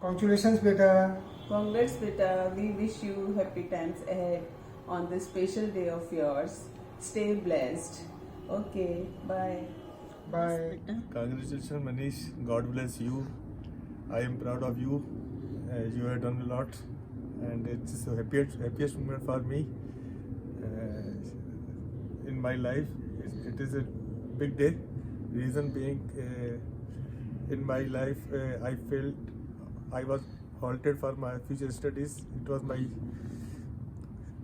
Congratulations, beta. Congrats, beta. We wish you happy times ahead on this special day of yours. Stay blessed. Okay, bye. Bye. Congratulations, Manish. God bless you. I am proud of you. You have done a lot, and it's the happiest moment for me in my life. It is a big day. Reason being, in my life, I felt I was halted for my future studies. It was my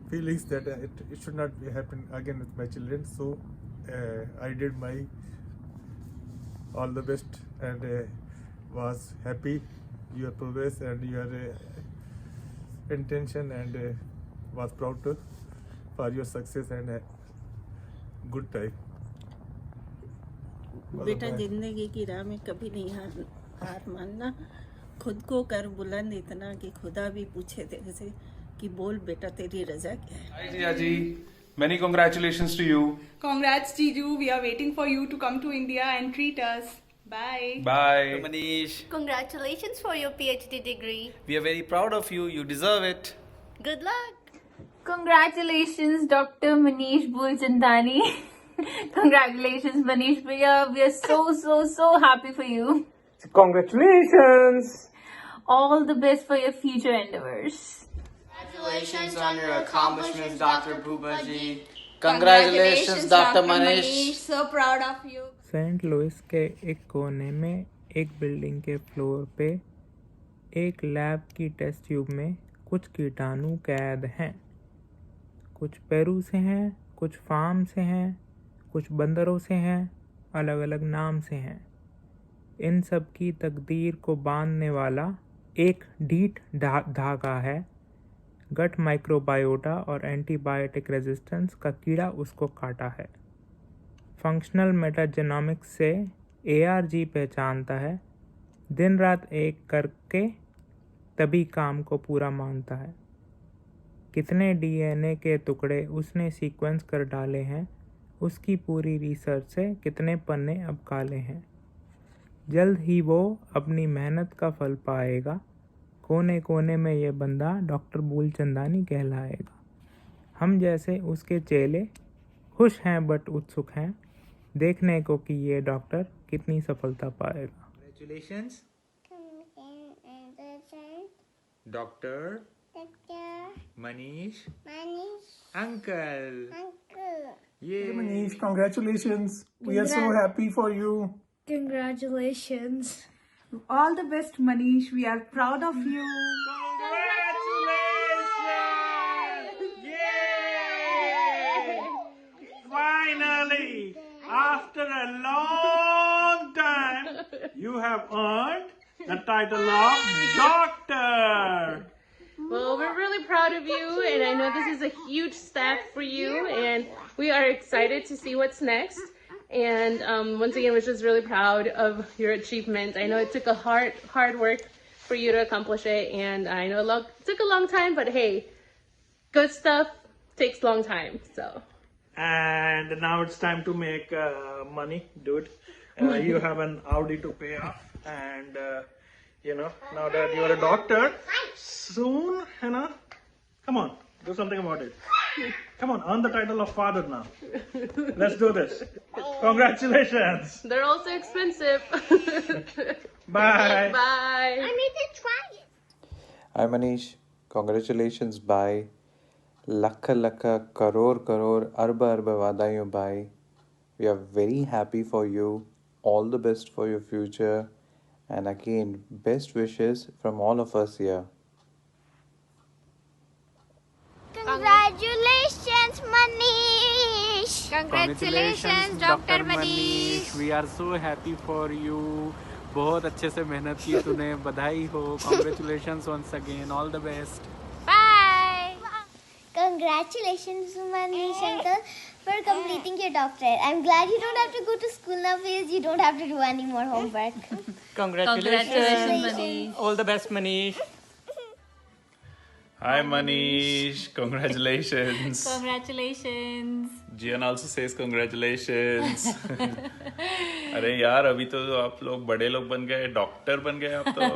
feelings that it should not happen again with my children. So I did my all the best and was happy your progress and your intention and was proud for your success and good time. बेटा जिंदगी की राह में कभी नहीं हार मानना, खुद को कर बुलंद इतना कि खुदा भी पूछे तेरे से कि बोल बेटा तेरी रजा क्या है. Hi Jiya ji, many congratulations to you. Congrats, Jiju. We are waiting for you to come to India and treat us. Bye. Bye. Manish, Congratulations for your PhD degree. we are very proud of you. You deserve it. Good luck. Congratulations, Dr. Manish Bulchandani. Congratulations, Manish Bhaiya. We are so happy for you. Congratulations. All the best for your future endeavors. Congratulations on your accomplishments, Dr. Bhubaji. Congratulations, Dr. Manish. So proud of you. Saint Louis के एक कोने में एक building के floor पे एक lab की test tube में कुछ कीटाणु कैद हैं. कुछ पेरू से हैं, कुछ फार्म से हैं, कुछ बंदरों से हैं, अलग अलग नाम से हैं. इन सब की तकदीर को बांधने वाला एक ढीठ धागा है. गट माइक्रोबायोटा और एंटीबायोटिक रेजिस्टेंस का कीड़ा उसको काटा है. फंक्शनल मेटाजेनोमिक्स से ARG पहचानता है. दिन रात एक करके तभी काम को पूरा मानता है. कितने DNA के टुकड़े उसने सीक्वेंस कर डाले हैं, उसकी पूरी रिसर्च से कितने पन्ने अब काले हैं. जल्द ही वो अपनी मेहनत का फल पाएगा. कोने कोने में ये बंदा डॉक्टर बूलचंदानी कहलाएगा. हम जैसे उसके चेले खुश हैं बट उत्सुक हैं देखने को कि ये डॉक्टर कितनी सफलता पाएगा. Congratulations, Dr. Manish. Uncle. Hey, Manish, congratulations. We are so happy for you. Congratulations. All the best, Manish. We are proud of you. Finally, after a long time, you have earned the title of doctor. Well, we're really proud of you, and I know this is a huge step for you, and we are excited to see what's next. And once again, we're just really proud of your achievement. I know it took a hard work for you to accomplish it, and I know it took a long time, but hey, good stuff takes a long time, so. And now it's time to make money, dude. You have an Audi to pay off, and now that you're a doctor, soon, come on, do something about it. Come on, earn the title of father now. Let's do this. Congratulations. They're also expensive. Bye. Bye. I need to try it. Hi Manish, congratulations bye. Lakha lakha crore arba vadaiyon bye. We are very happy for you. All the best for your future. And again, best wishes from all of us here. Congratulations, Manish. Congratulations, Dr. Manish. We are so happy for you. बहुत अच्छे से मेहनत की तूने. बधाई हो. Congratulations once again. All the best. Bye. Congratulations, Manish uncle, for completing your doctorate. I'm glad you don't have to go to school now because you don't have to do any more homework. Congratulations, Manish. All the best, Manish. Hi Manish, congratulations. Congratulations. Jian also says congratulations. अरे यार अभी तो आप लोग बड़े लोग बन गए, डॉक्टर बन गए आप तो.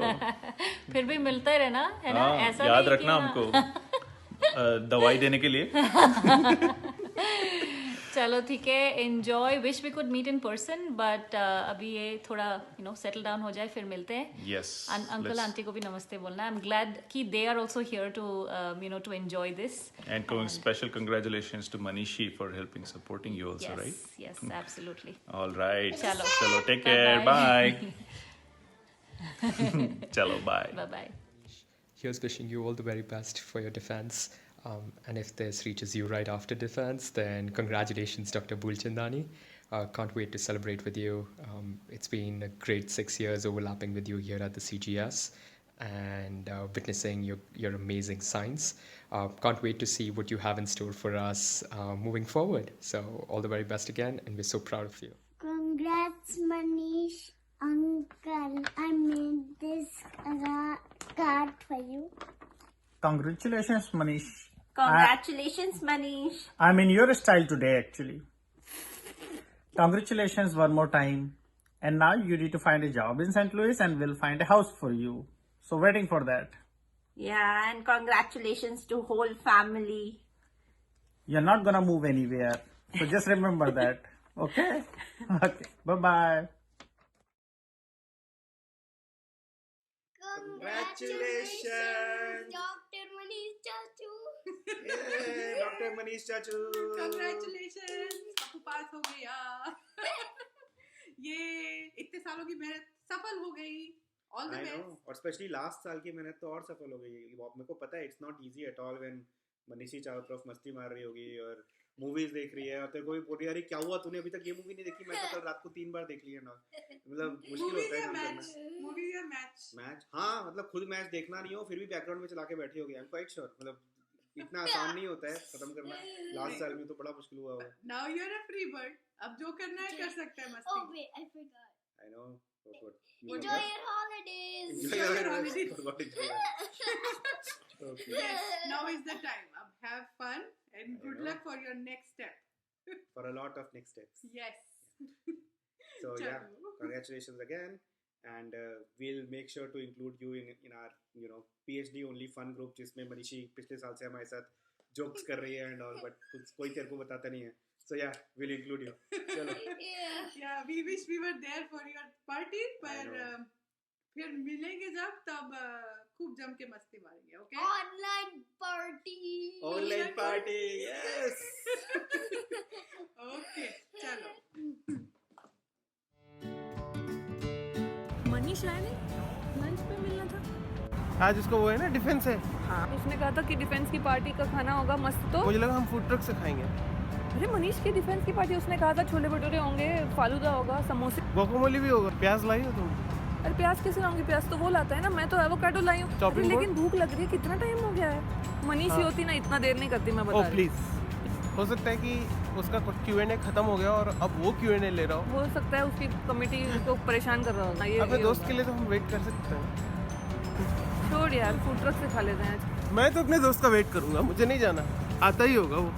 फिर भी मिलता ही रहना है ना, हाँ, ऐसा याद नहीं रखना कि हमको दवाई देने के लिए. चलो ठीक है, enjoy. Wish we could meet in person, but अभी ये थोड़ा सेटल डाउन हो जाए, फिर मिलते हैं. Yes. अंकल आंटी को भी नमस्ते बोलना. आई एम ग्लैड कि they are also here to enjoy this. And special congratulations to Manishi for helping, supporting you also, right? Yes, absolutely. All right. Chalo. Take care. Bye. Chalo, bye. Bye. Here's wishing you all the very best for your defense. And if this reaches you right after defense, then congratulations, Dr. Bulchandani. Can't wait to celebrate with you. It's been a great 6 years overlapping with you here at the CGS and witnessing your amazing science. Can't wait to see what you have in store for us moving forward. So all the very best again, and we're so proud of you. Congrats, Manish. Uncle, I made this card for you. Congratulations, Manish. Congratulations, Manish. I'm in your style today, actually. Congratulations one more time. And now you need to find a job in St. Louis and we'll find a house for you. So waiting for that. Yeah, and congratulations to whole family. You're not gonna move anywhere. So just remember that. Okay? Okay. Bye-bye. Congratulations, Dr. Manish Chachu. Dr. Manish Chachu. Congratulations, आपको पास हो गया. ये इतने सालों की मेहनत सफल हो गई. All the best. और स्पेशली लास्ट साल की मेहनत तो और सफल हो गई. मेरे को पता है it's not easy at all when मनीषी चारों तरफ मस्ती मार रही होगी और मूवीज देख रही है और तेरे को भी बोल रही है अरे क्या हुआ तूने अभी तक ये मूवी नहीं देखी. मैं तो कल रात को 3 बार देख लिया ना. मतलब मुश्किल होता है काम करना. मूवी या मैच. हाँ मतलब खुद मैच देखना नहीं हो फिर भी बैकग्राउंड में चला के बैठी होगी. I am quite sure. मतलब इतना आसान नहीं होता है खत्म करना. लास्ट साल में तो बड़ा मुश्किल हुआ होगा. Now you're a free bird. अब जो करना है कर सकते हैं मस्ती. Oh wait, I forgot. I know. Enjoy your holidays. Enjoy your holidays. Okay. Yes, now is the time. अब have fun and good luck for your next step. For a lot of next steps. Yes. So yeah, congratulations again, and we'll make sure to include you in our PhD only fun group जिसमें मनीषी पिछले साल से हमारे साथ jokes कर रही है and all, but कोई तेरे को बताता नहीं है. So yeah, we'll include you. चलो. Yeah, we wish we were there for your party, पर फिर मिलेंगे जब तब खूब जम के मस्ती मारेंगे. Okay? Online party. Online party. Yes. Okay, चलो. मनीष राय ने लंच पे मिलना था. आज उसको वो है ना डिफेंस है. हाँ, उसने कहा था कि डिफेंस की पार्टी का खाना होगा मस्त. तो मुझे लगा हम फूड ट्रक से खाएंगे. अरे मनीष की डिफेंस की पार्टी, उसने कहा था छोले भटूरे होंगे, फालूदा होगा, समोसे, गुआकामोले भी होगा. प्याज लाई हो तुम? अरे प्याज कैसे लाऊंगी? प्याज तो वो लाता है ना, मैं तो एवोकाडो लाई हूँ. लेकिन भूख लग रही है. कितना टाइम हो गया है? मनीष ही होती ना इतना देर नहीं करती. मैं बता रही हूँ. हो सकता है कि उसका Q&A खत्म हो गया और अब वो Q&A ले रहा हो सकता है उसकी कमेटी को परेशान कर रहा होगा. अपने दोस्त के लिए तो हम वेट कर सकते हैं. छोड़ यार, फूड ट्रक से खा लेते हैं आज. मैं तो अपने दोस्त का वेट करूंगा. मुझे नहीं जाना. आता ही होगा वो.